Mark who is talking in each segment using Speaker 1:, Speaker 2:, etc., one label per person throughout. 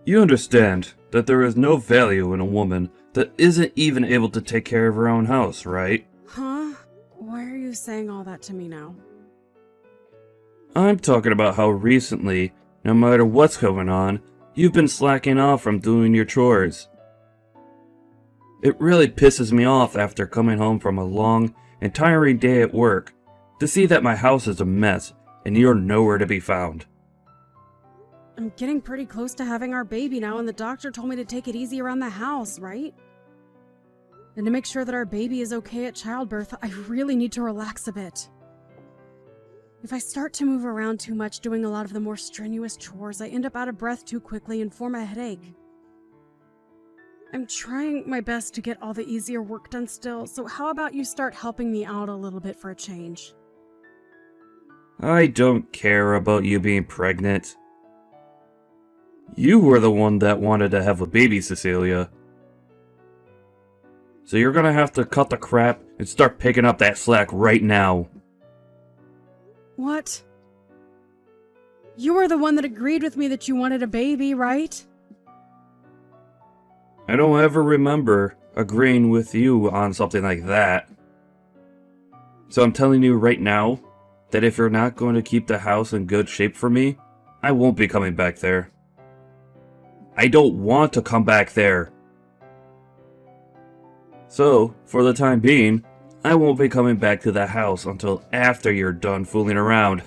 Speaker 1: You understand that there is no value in a woman that isn't even able to take care of her own house, right?
Speaker 2: Huh? Why are you saying all that to me now?
Speaker 1: I'm talking about how recently, no matter what's going on, you've been slacking off from doing your chores. It really pisses me off after coming home from a long and tiring day at work to see that my house is a mess and you're nowhere to be found.
Speaker 2: I'm getting pretty close to having our baby now, and the doctor told me to take it easy around the house, right? And to make sure that our baby is okay at childbirth, I really need to relax a bit. If I start to move around too much doing a lot of the more strenuous chores, I end up out of breath too quickly and form a headache. I'm trying my best to get all the easier work done still, so how about you start helping me out a little bit for a change?
Speaker 1: I don't care about you being pregnant. You were the one that wanted to have a baby, Cecilia. So you're gonna have to cut the crap and start picking up that slack right now.
Speaker 2: What? You were the one that agreed with me that you wanted a baby, right?
Speaker 1: I don't ever remember agreeing with you on something like that. So I'm telling you right now that if you're not going to keep the house in good shape for me, I won't be coming back there. I don't want to come back there. So, for the time being, I won't be coming back to the house until after you're done fooling around.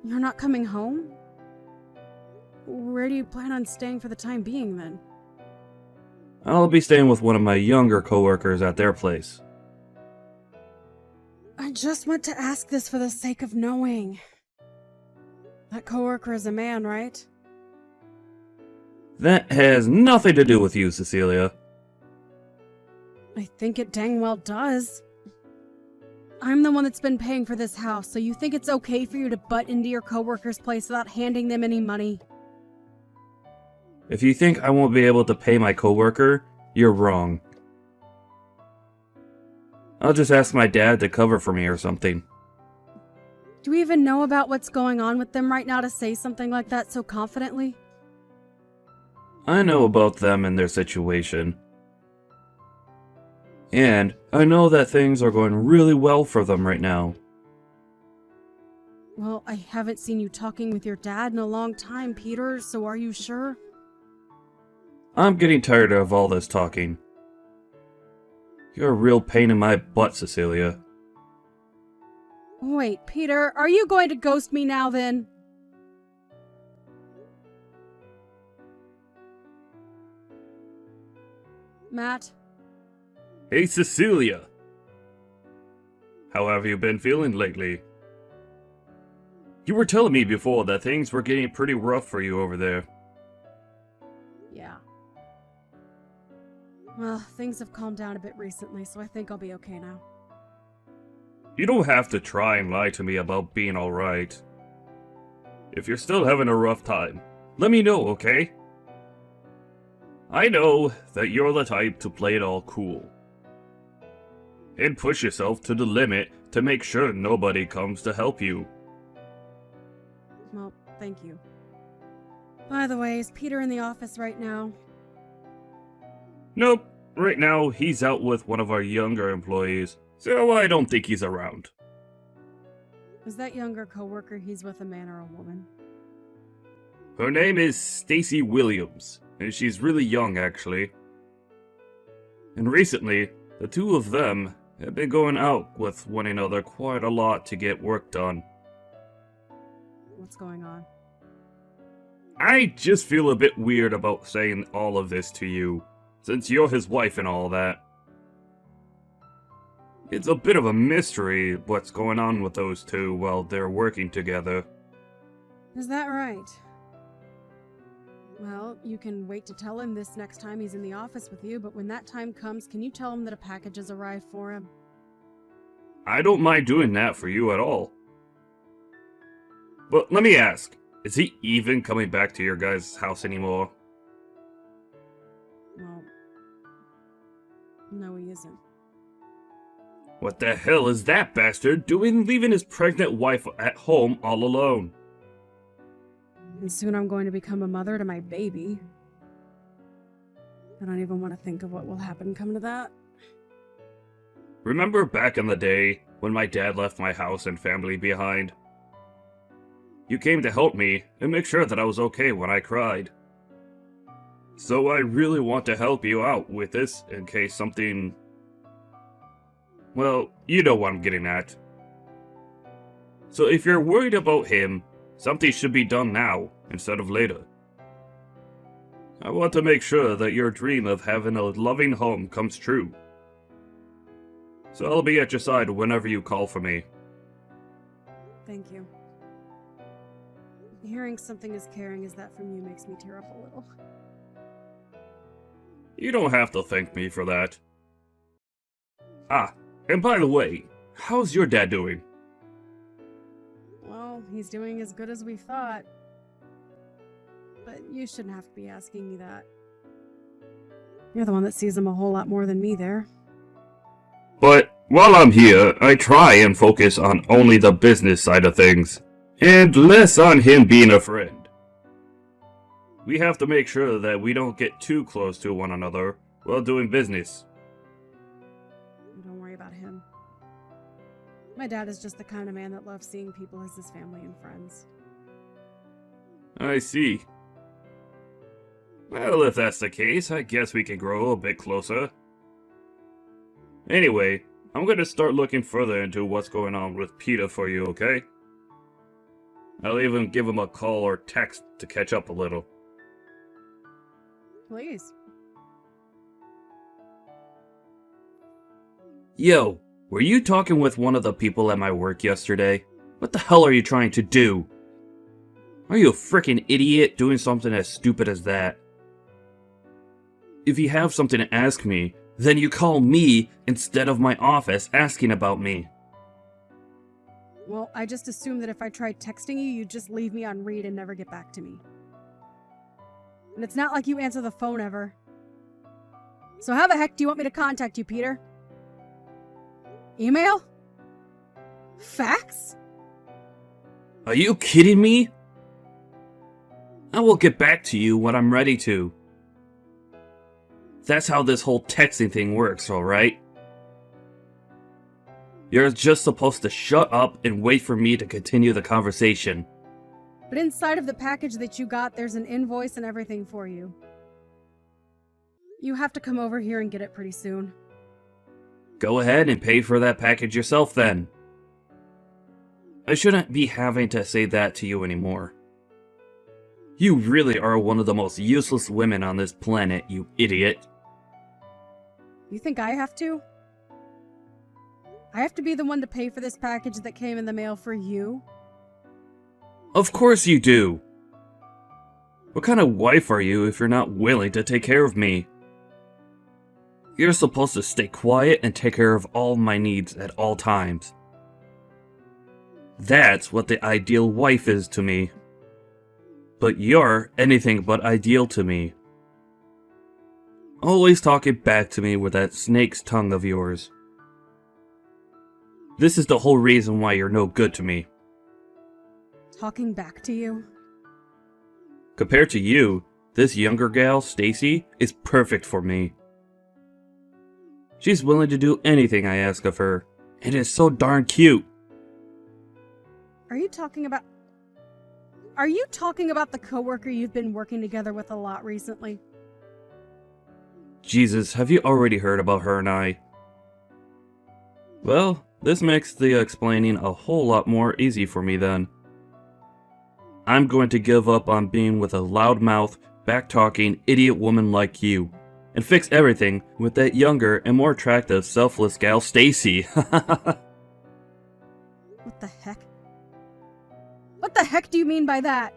Speaker 2: You're not coming home? Where do you plan on staying for the time being, then?
Speaker 1: I'll be staying with one of my younger coworkers at their place.
Speaker 2: I just want to ask this for the sake of knowing. That coworker is a man, right?
Speaker 1: That has nothing to do with you, Cecilia.
Speaker 2: I think it dang well does. I'm the one that's been paying for this house, so you think it's okay for you to butt into your coworker's place without handing them any money?
Speaker 1: If you think I won't be able to pay my coworker, you're wrong. I'll just ask my dad to cover for me or something.
Speaker 2: Do we even know about what's going on with them right now to say something like that so confidently?
Speaker 1: I know about them and their situation. And I know that things are going really well for them right now.
Speaker 2: Well, I haven't seen you talking with your dad in a long time, Peter, so are you sure?
Speaker 1: I'm getting tired of all this talking. You're a real pain in my butt, Cecilia.
Speaker 2: Wait, Peter, are you going to ghost me now then? Matt?
Speaker 1: Hey, Cecilia! How have you been feeling lately? You were telling me before that things were getting pretty rough for you over there.
Speaker 2: Yeah. Well, things have calmed down a bit recently, so I think I'll be okay now.
Speaker 1: You don't have to try and lie to me about being alright. If you're still having a rough time, let me know, okay? I know that you're the type to play it all cool. And push yourself to the limit to make sure nobody comes to help you.
Speaker 2: Well, thank you. By the way, is Peter in the office right now?
Speaker 1: Nope, right now he's out with one of our younger employees, so I don't think he's around.
Speaker 2: Is that younger coworker he's with a man or a woman?
Speaker 1: Her name is Stacy Williams, and she's really young actually. And recently, the two of them have been going out with one another quite a lot to get work done.
Speaker 2: What's going on?
Speaker 1: I just feel a bit weird about saying all of this to you, since you're his wife and all that. It's a bit of a mystery what's going on with those two while they're working together.
Speaker 2: Is that right? Well, you can wait to tell him this next time he's in the office with you, but when that time comes, can you tell him that a package has arrived for him?
Speaker 1: I don't mind doing that for you at all. But let me ask, is he even coming back to your guys' house anymore?
Speaker 2: Well, no, he isn't.
Speaker 1: What the hell is that bastard doing leaving his pregnant wife at home all alone?
Speaker 2: And soon I'm going to become a mother to my baby. I don't even want to think of what will happen come to that.
Speaker 1: Remember back in the day when my dad left my house and family behind? You came to help me and make sure that I was okay when I cried. So I really want to help you out with this in case something... Well, you know what I'm getting at. So if you're worried about him, something should be done now instead of later. I want to make sure that your dream of having a loving home comes true. So I'll be at your side whenever you call for me.
Speaker 2: Thank you. Hearing something as caring as that from you makes me tear up a little.
Speaker 1: You don't have to thank me for that. Ah, and by the way, how's your dad doing?
Speaker 2: Well, he's doing as good as we thought. But you shouldn't have to be asking me that. You're the one that sees him a whole lot more than me there.
Speaker 1: But while I'm here, I try and focus on only the business side of things, and less on him being a friend. We have to make sure that we don't get too close to one another while doing business.
Speaker 2: Don't worry about him. My dad is just the kind of man that loves seeing people as his family and friends.
Speaker 1: I see. Well, if that's the case, I guess we can grow a bit closer. Anyway, I'm gonna start looking further into what's going on with Peter for you, okay? I'll even give him a call or text to catch up a little.
Speaker 2: Please.
Speaker 1: Yo, were you talking with one of the people at my work yesterday? What the hell are you trying to do? Are you a freaking idiot doing something as stupid as that? If you have something to ask me, then you call me instead of my office asking about me.
Speaker 2: Well, I just assumed that if I tried texting you, you'd just leave me on read and never get back to me. And it's not like you answer the phone ever. So how the heck do you want me to contact you, Peter? Email? Fax?
Speaker 1: Are you kidding me? I will get back to you when I'm ready to. That's how this whole texting thing works, alright? You're just supposed to shut up and wait for me to continue the conversation.
Speaker 2: But inside of the package that you got, there's an invoice and everything for you. You have to come over here and get it pretty soon.
Speaker 1: Go ahead and pay for that package yourself then. I shouldn't be having to say that to you anymore. You really are one of the most useless women on this planet, you idiot.
Speaker 2: You think I have to? I have to be the one to pay for this package that came in the mail for you?
Speaker 1: Of course you do. What kind of wife are you if you're not willing to take care of me? You're supposed to stay quiet and take care of all my needs at all times. That's what the ideal wife is to me. But you're anything but ideal to me. Always talking back to me with that snake's tongue of yours. This is the whole reason why you're no good to me.
Speaker 2: Talking back to you?
Speaker 1: Compared to you, this younger gal, Stacy, is perfect for me. She's willing to do anything I ask of her, and is so darn cute.
Speaker 2: Are you talking about the coworker you've been working together with a lot recently?
Speaker 1: Jesus, have you already heard about her and I? Well, this makes the explaining a whole lot more easy for me then. I'm going to give up on being with a loudmouth, back-talking idiot woman like you, and fix everything with that younger and more attractive, selfless gal, Stacy.
Speaker 2: What the heck? What the heck do you mean by that?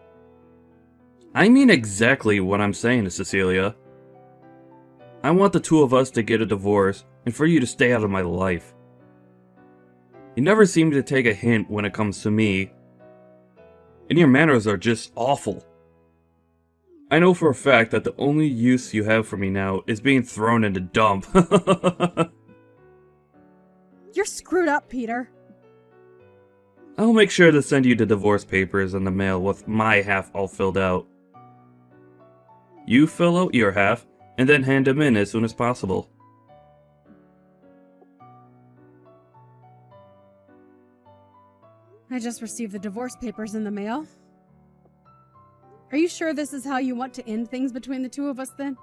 Speaker 1: I mean exactly what I'm saying, Cecilia. I want the two of us to get a divorce, and for you to stay out of my life. You never seem to take a hint when it comes to me, and your manners are just awful. I know for a fact that the only use you have for me now is being thrown in the dump.
Speaker 2: You're screwed up, Peter.
Speaker 1: I'll make sure to send you the divorce papers in the mail with my half all filled out. You fill out your half, and then hand them in as soon as possible.
Speaker 2: I just received the divorce papers in the mail. Are you sure this is how you want to end things between the two of us, then?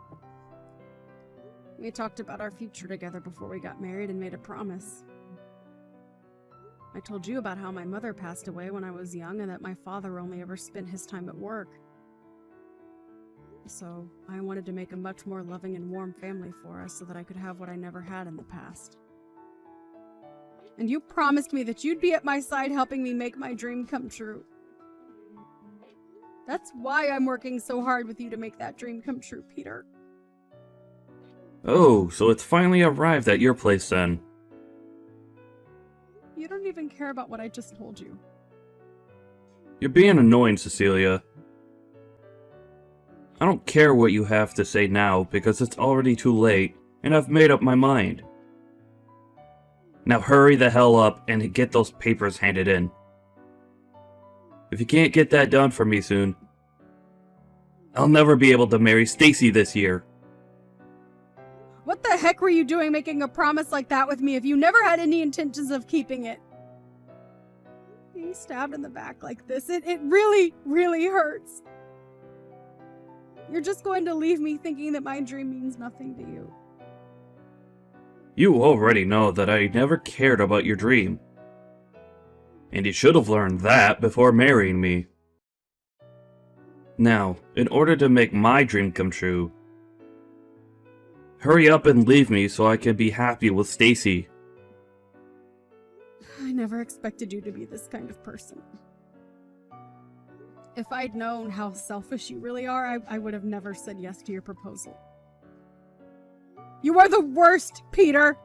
Speaker 2: We talked about our future together before we got married and made a promise. I told you about how my mother passed away when I was young and that my father only ever spent his time at work. So I wanted to make a much more loving and warm family for us so that I could have what I never had in the past. And you promised me that you'd be at my side helping me make my dream come true. That's why I'm working so hard with you to make that dream come true, Peter.
Speaker 1: Oh, so it's finally arrived at your place then.
Speaker 2: You don't even care about what I just told you.
Speaker 1: You're being annoying, Cecilia. I don't care what you have to say now because it's already too late and I've made up my mind. Now hurry the hell up and get those papers handed in. If you can't get that done for me soon, I'll never be able to marry Stacy this year.
Speaker 2: What the heck were you doing making a promise like that with me if you never had any intentions of keeping it? Being stabbed in the back like this, it really, really hurts. You're just going to leave me thinking that my dream means nothing to you.
Speaker 1: You already know that I never cared about your dream. And you should have learned that before marrying me. Now, in order to make my dream come true, hurry up and leave me so I can be happy with Stacy.
Speaker 2: I never expected you to be this kind of person. If I'd known how selfish you really are, I would have never said yes to your proposal. You are the worst, Peter!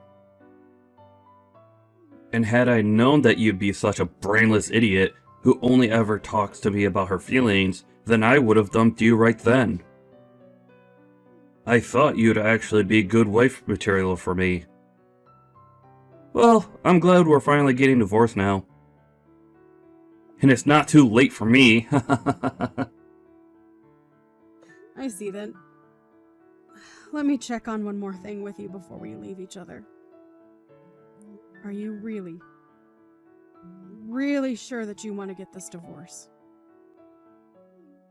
Speaker 1: And had I known that you'd be such a brainless idiot who only ever talks to me about her feelings, then I would have dumped you right then. I thought you'd actually be good wife material for me. Well, I'm glad we're finally getting divorced now. And it's not too late for me.
Speaker 2: I see then. Let me check on one more thing with you before we leave each other. Are you really sure that you want to get this divorce?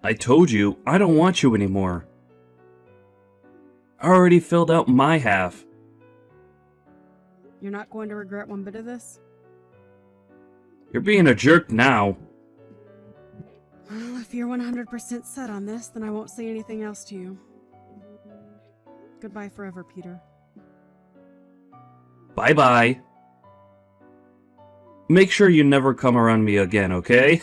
Speaker 1: I told you, I don't want you anymore. I already filled out my half.
Speaker 2: You're not going to regret one bit of this?
Speaker 1: You're being a jerk now.
Speaker 2: Well, if you're 100% set on this, then I won't say anything else to you. Goodbye forever, Peter.
Speaker 1: Bye-bye. Make sure you never come around me again, okay?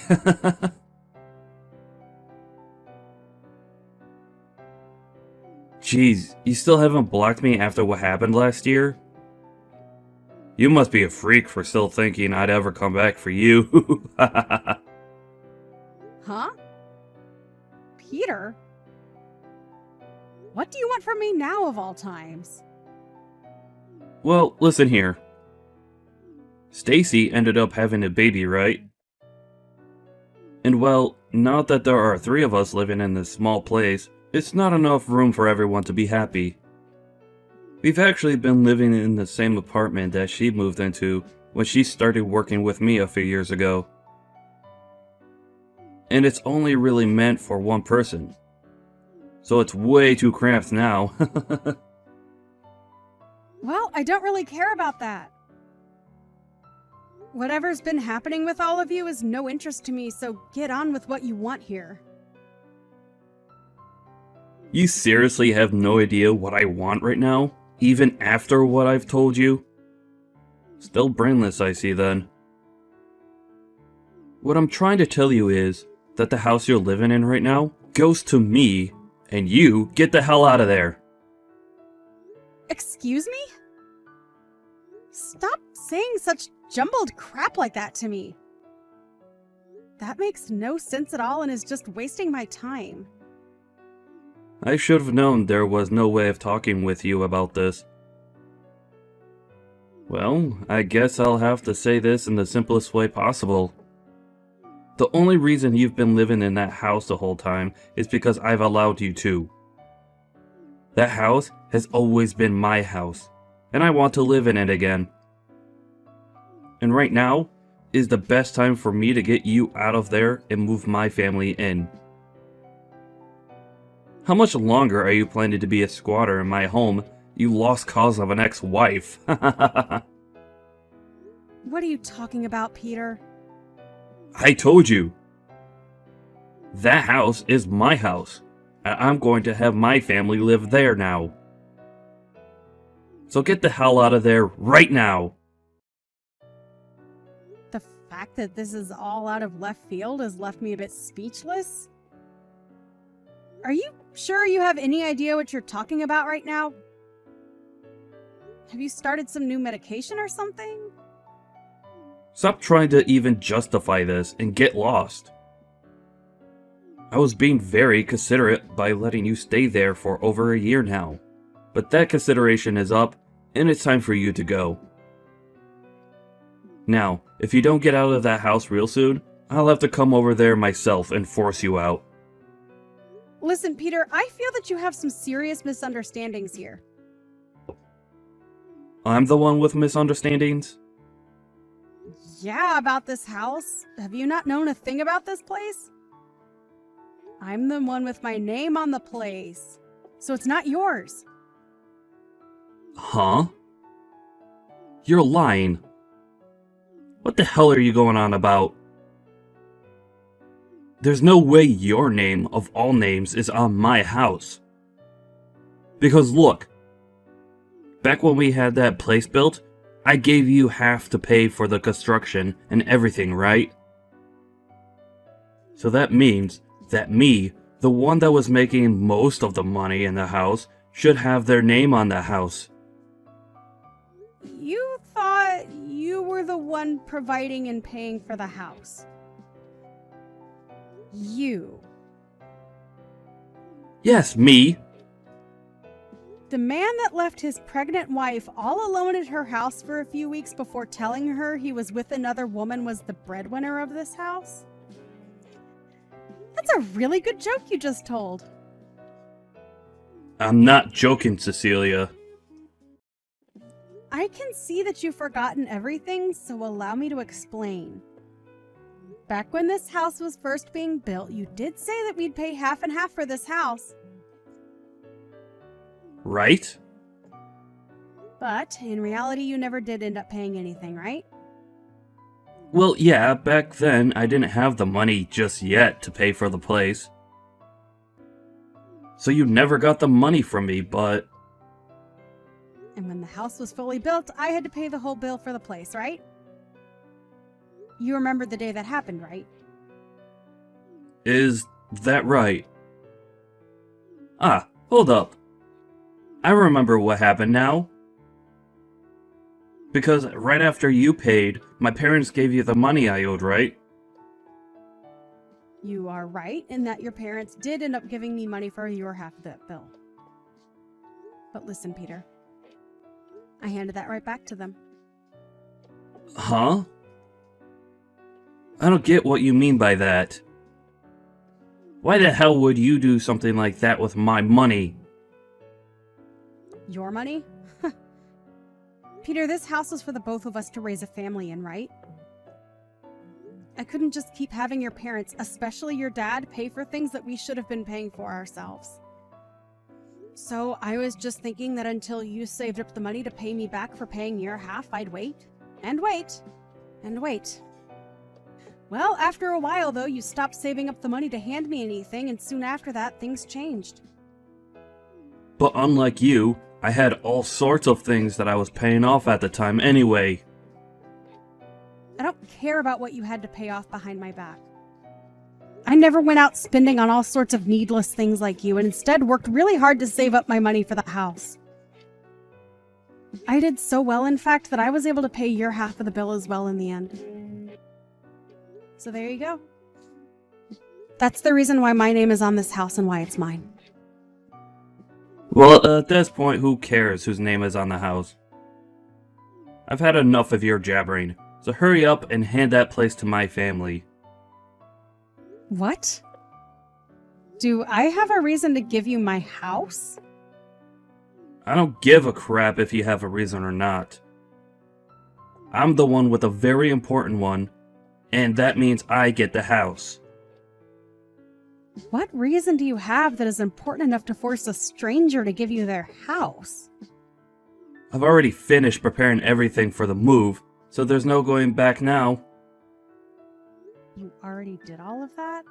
Speaker 1: Jeez, you still haven't blocked me after what happened last year? You must be a freak for still thinking I'd ever come back for you.
Speaker 2: Huh? Peter? What do you want from me now of all times?
Speaker 1: Well, listen here. Stacy ended up having a baby, right? And well, now that there are 3 of us living in this small place, it's not enough room for everyone to be happy. We've actually been living in the same apartment that she moved into when she started working with me a few years ago. And it's only really meant for one person. So it's way too cramped now.
Speaker 2: Well, I don't really care about that. Whatever's been happening with all of you is no interest to me, so get on with what you want here.
Speaker 1: You seriously have no idea what I want right now? Even after what I've told you? Still brainless, I see then. What I'm trying to tell you is that the house you're living in right now goes to me, and you get the hell out of there.
Speaker 2: Excuse me? Stop saying such jumbled crap like that to me. That makes no sense at all and is just wasting my time.
Speaker 1: I should have known there was no way of talking with you about this. Well, I guess I'll have to say this in the simplest way possible. The only reason you've been living in that house the whole time is because I've allowed you to. That house has always been my house, and I want to live in it again. And right now is the best time for me to get you out of there and move my family in. How much longer are you planning to be a squatter in my home, you lost cause of an ex-wife?
Speaker 2: What are you talking about, Peter?
Speaker 1: I told you. That house is my house, and I'm going to have my family live there now. So get the hell out of there right now.
Speaker 2: The fact that this is all out of left field has left me a bit speechless. Are you sure you have any idea what you're talking about right now? Have you started some new medication or something?
Speaker 1: Stop trying to even justify this and get lost. I was being very considerate by letting you stay there for over a year now, but that consideration is up, and it's time for you to go. Now, if you don't get out of that house real soon, I'll have to come over there myself and force you out.
Speaker 2: Listen, Peter, I feel that you have some serious misunderstandings here.
Speaker 1: I'm the one with misunderstandings?
Speaker 2: Yeah, about this house. Have you not known a thing about this place? I'm the one with my name on the place, so it's not yours.
Speaker 1: Huh? You're lying. What the hell are you going on about? There's no way your name, of all names, is on my house. Because look, back when we had that place built, I gave you half to pay for the construction and everything, right? So that means that me, the one that was making most of the money in the house, should have their name on the house.
Speaker 2: You thought you were the one providing and paying for the house. You.
Speaker 1: Yes, me.
Speaker 2: The man that left his pregnant wife all alone at her house for a few weeks before telling her he was with another woman was the breadwinner of this house? That's a really good joke you just told.
Speaker 1: I'm not joking, Cecilia.
Speaker 2: I can see that you've forgotten everything, so allow me to explain. Back when this house was first being built, you did say that we'd pay half and half for this house.
Speaker 1: Right?
Speaker 2: But in reality, you never did end up paying anything, right?
Speaker 1: Well, yeah, back then I didn't have the money just yet to pay for the place. So you never got the money from me, but...
Speaker 2: And when the house was fully built, I had to pay the whole bill for the place, right? You remember the day that happened, right?
Speaker 1: Is that right? Ah, hold up. I remember what happened now. Because right after you paid, my parents gave you the money I owed, right?
Speaker 2: You are right in that your parents did end up giving me money for your half of that bill. But listen, Peter. I handed that right back to them.
Speaker 1: Huh? I don't get what you mean by that. Why the hell would you do something like that with my money?
Speaker 2: Your money? Peter, this house was for the both of us to raise a family in, right? I couldn't just keep having your parents, especially your dad, pay for things that we should have been paying for ourselves. So I was just thinking that until you saved up the money to pay me back for paying your half, I'd wait, and wait, and wait. Well, after a while, though, you stopped saving up the money to hand me anything, and soon after that, things changed.
Speaker 1: But unlike you, I had all sorts of things that I was paying off at the time anyway.
Speaker 2: I don't care about what you had to pay off behind my back. I never went out spending on all sorts of needless things like you, and instead worked really hard to save up my money for the house. I did so well, in fact, that I was able to pay your half of the bill as well in the end. So there you go. That's the reason why my name is on this house and why it's mine.
Speaker 1: Well, at this point, who cares whose name is on the house? I've had enough of your jabbering, so hurry up and hand that place to my family.
Speaker 2: What? Do I have a reason to give you my house?
Speaker 1: I don't give a crap if you have a reason or not. I'm the one with a very important one, and that means I get the house.
Speaker 2: What reason do you have that is important enough to force a stranger to give you their house?
Speaker 1: I've already finished preparing everything for the move, so there's no going back now.
Speaker 2: You already did all of that?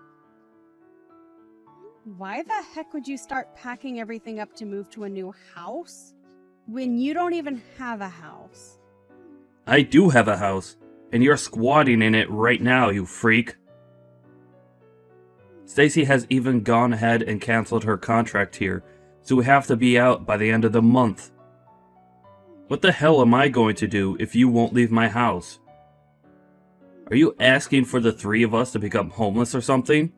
Speaker 2: Why the heck would you start packing everything up to move to a new house when you don't even have a house?
Speaker 1: I do have a house, and you're squatting in it right now, you freak. Stacy has even gone ahead and canceled her contract here, so we have to be out by the end of the month. What the hell am I going to do if you won't leave my house? Are you asking for the three of us to become homeless or something?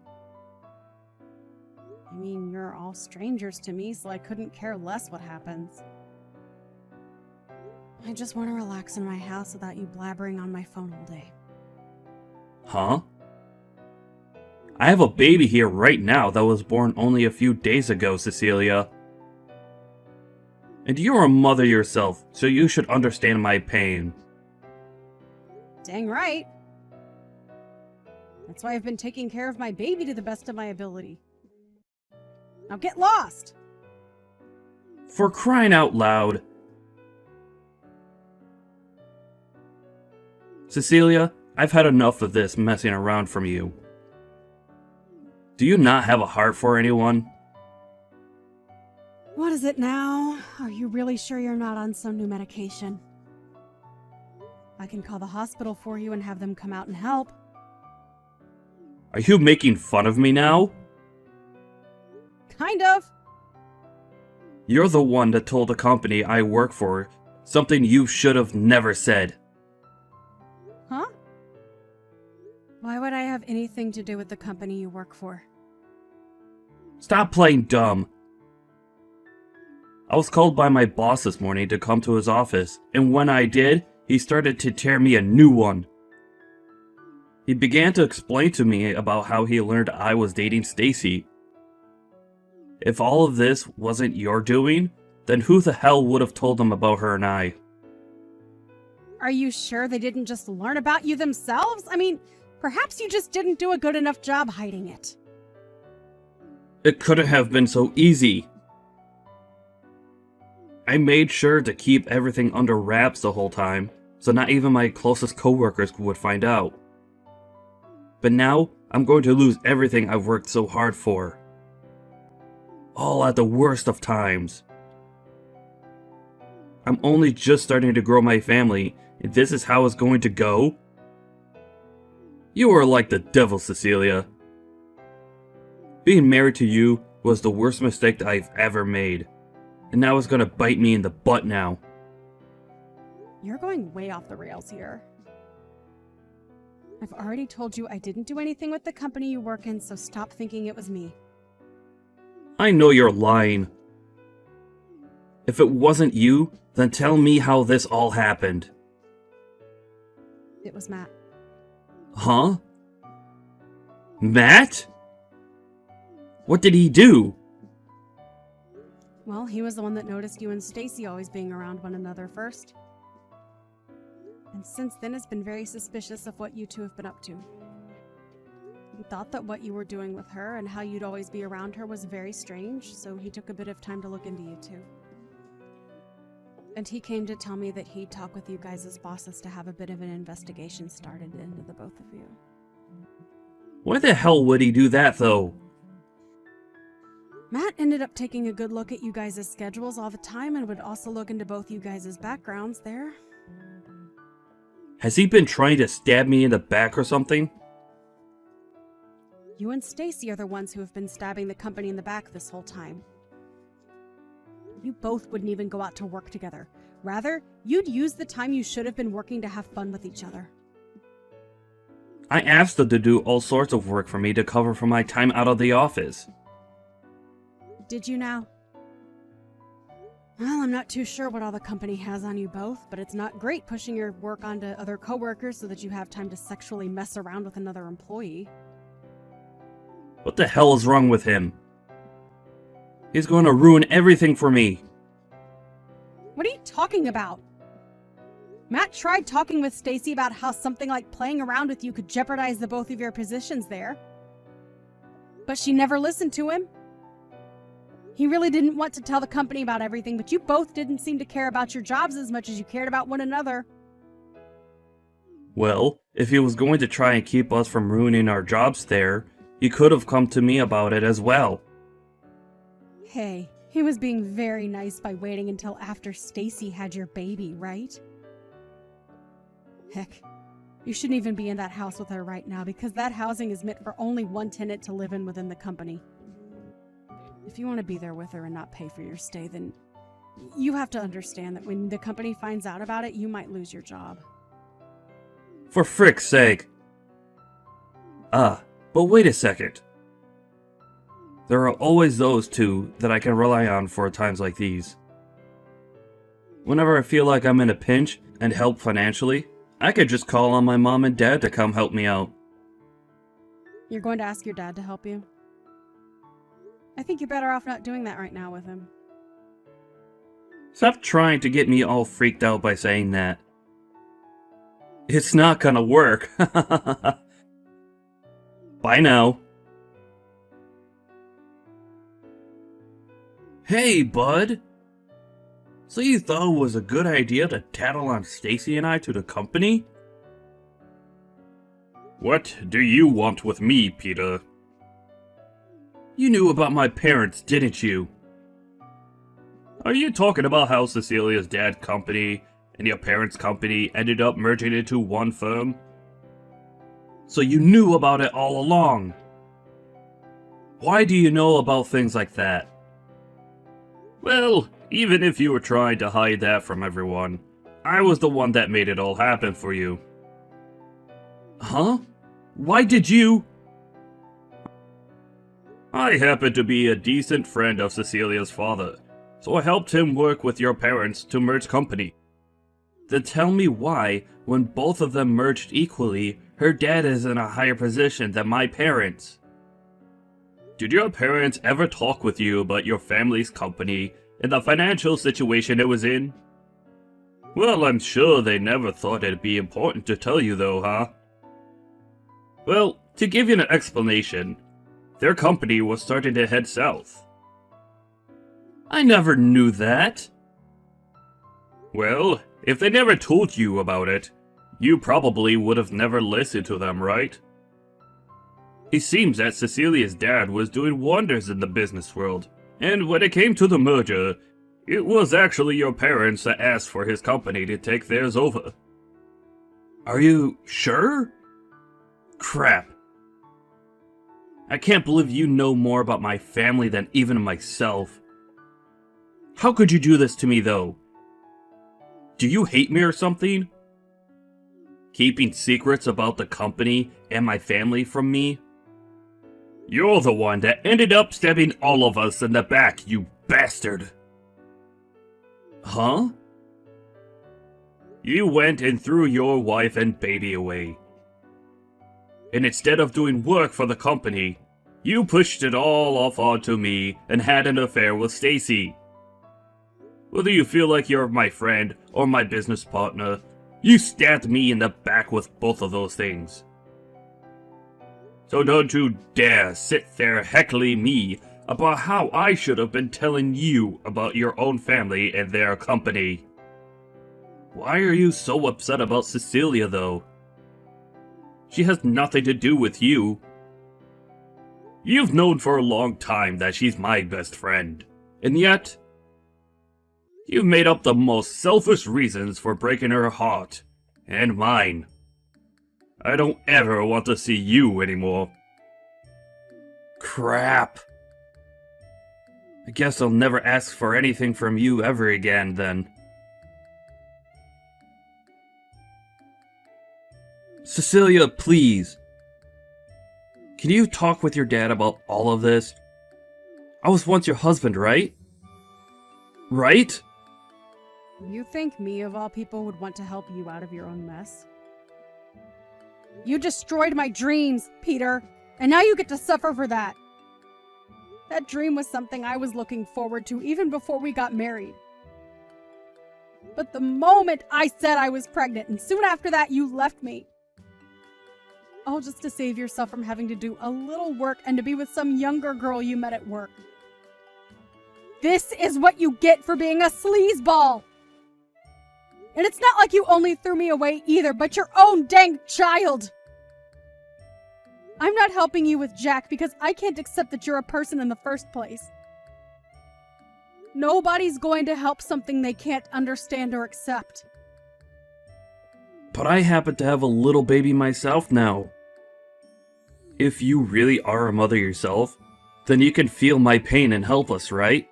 Speaker 2: I mean, you're all strangers to me, so I couldn't care less what happens. I just want to relax in my house without you blabbering on my phone all day.
Speaker 1: Huh? I have a baby here right now that was born only a few days ago, Cecilia. And you're a mother yourself, so you should understand my pain.
Speaker 2: Dang right. That's why I've been taking care of my baby to the best of my ability. Now get lost!
Speaker 1: For crying out loud. Cecilia, I've had enough of this messing around from you. Do you not have a heart for anyone?
Speaker 2: What is it now? Are you really sure you're not on some new medication? I can call the hospital for you and have them come out and help.
Speaker 1: Are you making fun of me now?
Speaker 2: Kind of.
Speaker 1: You're the one that told the company I work for something you should have never said.
Speaker 2: Huh? Why would I have anything to do with the company you work for?
Speaker 1: Stop playing dumb. I was called by my boss this morning to come to his office, and when I did, he started to tear me a new one. He began to explain to me about how he learned I was dating Stacy. If all of this wasn't your doing, then who the hell would have told him about her and I?
Speaker 2: Are you sure they didn't just learn about you themselves? I mean, perhaps you just didn't do a good enough job hiding it.
Speaker 1: It couldn't have been so easy. I made sure to keep everything under wraps the whole time, so not even my closest coworkers would find out. But now, I'm going to lose everything I've worked so hard for. All at the worst of times. I'm only just starting to grow my family, and this is how it's going to go? You are like the devil, Cecilia. Being married to you was the worst mistake that I've ever made. And now it's gonna bite me in the butt now.
Speaker 2: You're going way off the rails here. I've already told you I didn't do anything with the company you work in, so stop thinking it was me.
Speaker 1: I know you're lying. If it wasn't you, then tell me how this all happened.
Speaker 2: It was Matt.
Speaker 1: Huh? Matt? What did he do?
Speaker 2: Well, he was the one that noticed you and Stacy always being around one another first. And since then has been very suspicious of what you two have been up to. He thought that what you were doing with her and how you'd always be around her was very strange, so he took a bit of time to look into you two. And he came to tell me that he'd talk with you guys as bosses to have a bit of an investigation started into the both of you.
Speaker 1: Why the hell would he do that, though?
Speaker 2: Matt ended up taking a good look at you guys' schedules all the time and would also look into both you guys' backgrounds there.
Speaker 1: Has he been trying to stab me in the back or something?
Speaker 2: You and Stacy are the ones who have been stabbing the company in the back this whole time. You both wouldn't even go out to work together. Rather, you'd use the time you should have been working to have fun with each other.
Speaker 1: I asked them to do all sorts of work for me to cover for my time out of the office.
Speaker 2: Did you now? Well, I'm not too sure what all the company has on you both, but it's not great pushing your work onto other coworkers so that you have time to sexually mess around with another employee.
Speaker 1: What the hell is wrong with him? He's going to ruin everything for me.
Speaker 2: What are you talking about? Matt tried talking with Stacy about how something like playing around with you could jeopardize the both of your positions there. But she never listened to him. He really didn't want to tell the company about everything, but you both didn't seem to care about your jobs as much as you cared about one another.
Speaker 1: Well, if he was going to try and keep us from ruining our jobs there, he could have come to me about it as well.
Speaker 2: Hey, he was being very nice by waiting until after Stacy had your baby, right? Heck, you shouldn't even be in that house with her right now because that housing is meant for only one tenant to live in within the company. If you want to be there with her and not pay for your stay, then you have to understand that when the company finds out about it, you might lose your job.
Speaker 1: For frick's sake. But wait a second. There are always those two that I can rely on for times like these. Whenever I feel like I'm in a pinch and help financially, I could just call on my mom and dad to come help me out.
Speaker 2: You're going to ask your dad to help you? I think you're better off not doing that right now with him.
Speaker 1: Stop trying to get me all freaked out by saying that. It's not gonna work. Bye now. Hey, bud. So you thought it was a good idea to tattle on Stacy and I to the company? What do you want with me, Peter? You knew about my parents, didn't you? Are you talking about how Cecilia's dad's company and your parents' company ended up merging into one firm? So you knew about it all along. Why do you know about things like that? Well, even if you were trying to hide that from everyone, I was the one that made it all happen for you. Huh? Why did you? I happen to be a decent friend of Cecilia's father, so I helped him work with your parents to merge company. Then tell me why, when both of them merged equally, her dad is in a higher position than my parents. Did your parents ever talk with you about your family's company and the financial situation it was in? Well, I'm sure they never thought it'd be important to tell you though, huh? Well, to give you an explanation, their company was starting to head south. I never knew that. Well, if they never told you about it, you probably would have never listened to them, right? It seems that Cecilia's dad was doing wonders in the business world, and when it came to the merger, it was actually your parents that asked for his company to take theirs over. Are you sure? Crap. I can't believe you know more about my family than even myself. How could you do this to me, though? Do you hate me or something? Keeping secrets about the company and my family from me? You're the one that ended up stabbing all of us in the back, you bastard! Huh? You went and threw your wife and baby away. And instead of doing work for the company, you pushed it all off onto me and had an affair with Stacy. Whether you feel like you're my friend or my business partner, you stabbed me in the back with both of those things. So don't you dare sit there heckling me about how I should have been telling you about your own family and their company. Why are you so upset about Cecilia, though? She has nothing to do with you. You've known for a long time that she's my best friend, and yet you've made up the most selfish reasons for breaking her heart, and mine. I don't ever want to see you anymore. Crap. I guess I'll never ask for anything from you ever again, then. Cecilia, please. Can you talk with your dad about all of this? I was once your husband, right? Right?
Speaker 2: You think me, of all people, would want to help you out of your own mess? You destroyed my dreams, Peter. And now you get to suffer for that. That dream was something I was looking forward to even before we got married. But the moment I said I was pregnant, and soon after that you left me, all just to save yourself from having to do a little work and to be with some younger girl you met at work. This is what you get for being a sleazeball! And it's not like you only threw me away either, but your own dang child! I'm not helping you with Jack because I can't accept that you're a person in the first place. Nobody's going to help something they can't understand or accept.
Speaker 1: But I happen to have a little baby myself now. If you really are a mother yourself, then you can feel my pain and help us, right?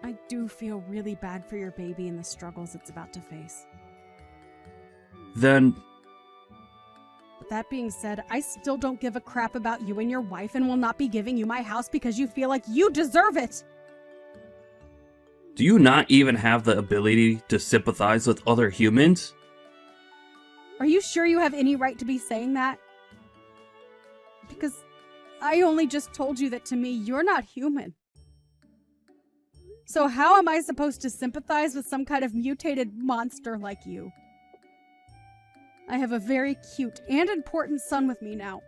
Speaker 2: I do feel really bad for your baby and the struggles it's about to face.
Speaker 1: Then...
Speaker 2: But that being said, I still don't give a crap about you and your wife and will not be giving you my house because you feel like you deserve it!
Speaker 1: Do you not even have the ability to sympathize with other humans?
Speaker 2: Are you sure you have any right to be saying that? Because I only just told you that to me, you're not human. So how am I supposed to sympathize with some kind of mutated monster like you? I have a very cute and important son with me now.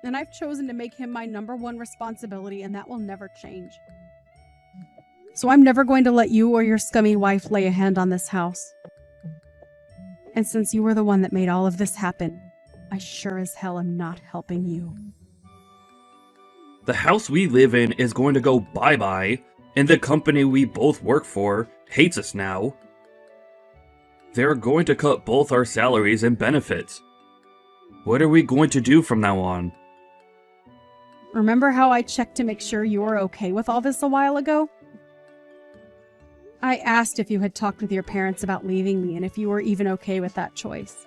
Speaker 2: And I've chosen to make him my #1 responsibility, and that will never change. So I'm never going to let you or your scummy wife lay a hand on this house. And since you were the one that made all of this happen, I sure as hell am not helping you.
Speaker 1: The house we live in is going to go bye-bye, and the company we both work for hates us now. They're going to cut both our salaries and benefits. What are we going to do from now on?
Speaker 2: Remember how I checked to make sure you were okay with all this a while ago? I asked if you had talked with your parents about leaving me and if you were even okay with that choice.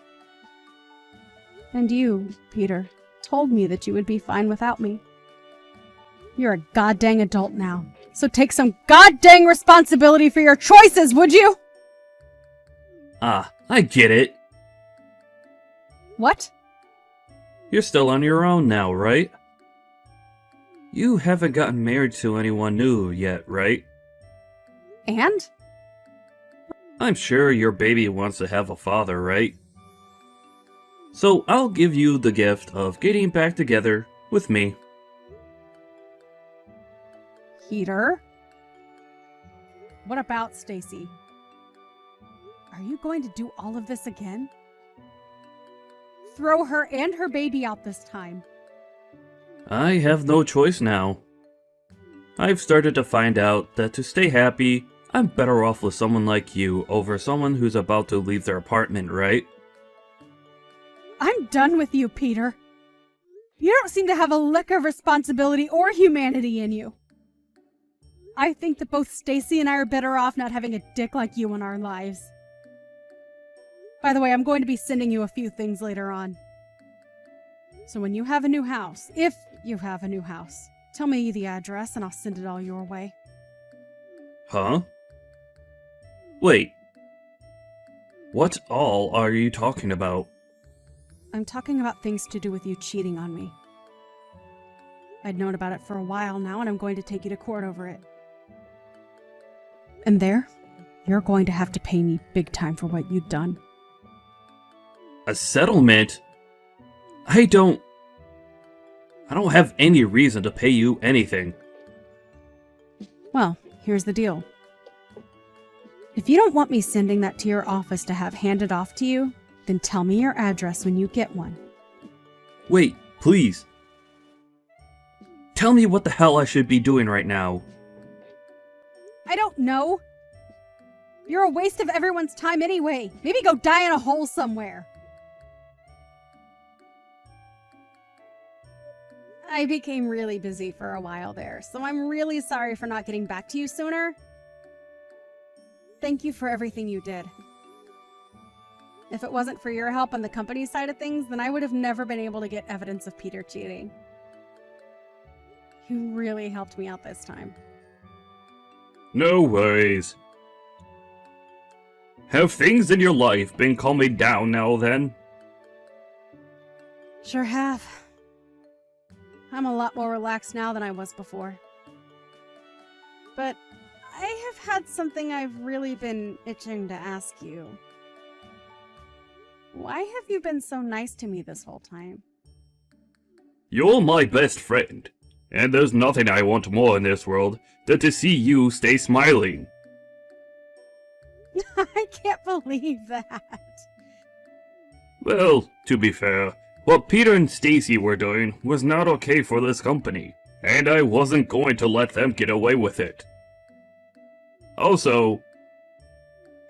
Speaker 2: And you, Peter, told me that you would be fine without me. You're a goddamn adult now, so take some goddamn responsibility for your choices, would you?
Speaker 1: Ah, I get it.
Speaker 2: What?
Speaker 1: You're still on your own now, right? You haven't gotten married to anyone new yet, right?
Speaker 2: And?
Speaker 1: I'm sure your baby wants to have a father, right? So I'll give you the gift of getting back together with me.
Speaker 2: Peter? What about Stacy? Are you going to do all of this again? Throw her and her baby out this time.
Speaker 1: I have no choice now. I've started to find out that to stay happy, I'm better off with someone like you over someone who's about to leave their apartment, right?
Speaker 2: I'm done with you, Peter. You don't seem to have a lick of responsibility or humanity in you. I think that both Stacy and I are better off not having a dick like you in our lives. By the way, I'm going to be sending you a few things later on. So when you have a new house, if you have a new house, tell me the address and I'll send it all your way.
Speaker 1: Huh? Wait. What all are you talking about?
Speaker 2: I'm talking about things to do with you cheating on me. I'd known about it for a while now, and I'm going to take you to court over it. And there, you're going to have to pay me big time for what you've done.
Speaker 1: A settlement? I don't have any reason to pay you anything.
Speaker 2: Well, here's the deal. If you don't want me sending that to your office to have handed off to you, then tell me your address when you get one.
Speaker 1: Wait, please. Tell me what the hell I should be doing right now.
Speaker 2: I don't know. You're a waste of everyone's time anyway. Maybe go die in a hole somewhere. I became really busy for a while there, so I'm really sorry for not getting back to you sooner. Thank you for everything you did. If it wasn't for your help on the company side of things, then I would have never been able to get evidence of Peter cheating. You really helped me out this time.
Speaker 1: No worries. Have things in your life been calming down now then?
Speaker 2: Sure have. I'm a lot more relaxed now than I was before. But I have had something I've really been itching to ask you. Why have you been so nice to me this whole time?
Speaker 1: You're my best friend, and there's nothing I want more in this world than to see you stay smiling.
Speaker 2: I can't believe that.
Speaker 1: Well, to be fair, what Peter and Stacy were doing was not okay for this company, and I wasn't going to let them get away with it. Also,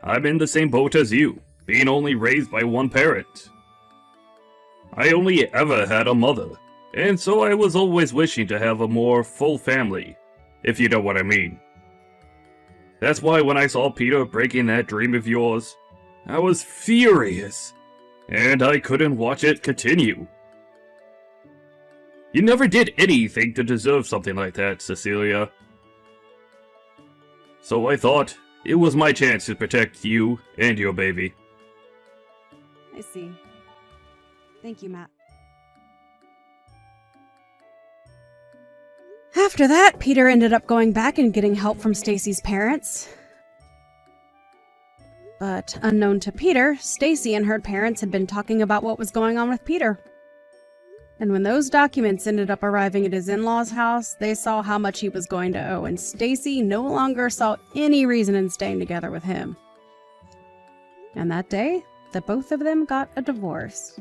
Speaker 1: I'm in the same boat as you, being only raised by one parent. I only ever had a mother, and so I was always wishing to have a more full family, if you know what I mean. That's why when I saw Peter breaking that dream of yours, I was furious, and I couldn't watch it continue. You never did anything to deserve something like that, Cecilia. So I thought it was my chance to protect you and your baby.
Speaker 2: I see. Thank you, Matt. After that, Peter ended up going back and getting help from Stacy's parents. But unknown to Peter, Stacy and her parents had been talking about what was going on with Peter. And when those documents ended up arriving at his in-laws' house, they saw how much he was going to owe, and Stacy no longer saw any reason in staying together with him. And that day, the both of them got a divorce.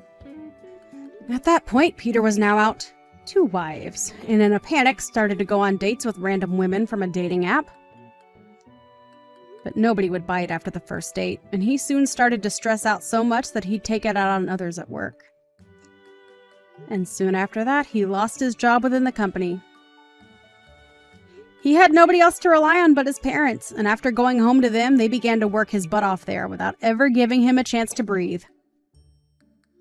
Speaker 2: At that point, Peter was now out 2 wives, and in a panic started to go on dates with random women from a dating app. But nobody would bite after the first date, and he soon started to stress out so much that he'd take it out on others at work. And soon after that, he lost his job within the company. He had nobody else to rely on but his parents, and after going home to them, they began to work his butt off there without ever giving him a chance to breathe.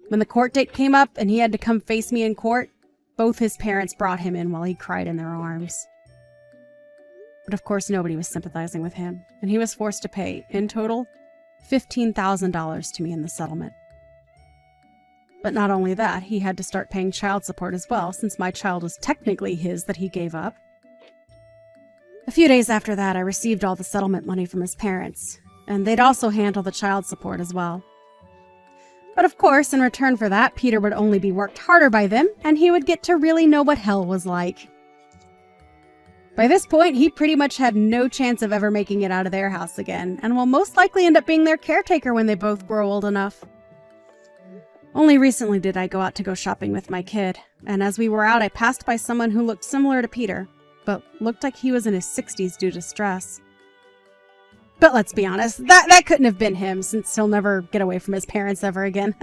Speaker 2: When the court date came up and he had to come face me in court, both his parents brought him in while he cried in their arms. But of course, nobody was sympathizing with him, and he was forced to pay, in total, $15,000 to me in the settlement. But not only that, he had to start paying child support as well, since my child was technically his that he gave up. A few days after that, I received all the settlement money from his parents, and they'd also handle the child support as well. But of course, in return for that, Peter would only be worked harder by them, and he would get to really know what hell was like. By this point, he pretty much had no chance of ever making it out of their house again, and will most likely end up being their caretaker when they both grow old enough. Only recently did I go out to go shopping with my kid, and as we were out, I passed by someone who looked similar to Peter, but looked like he was in his 60s due to stress. But let's be honest, that couldn't have been him, since he'll never get away from his parents ever again.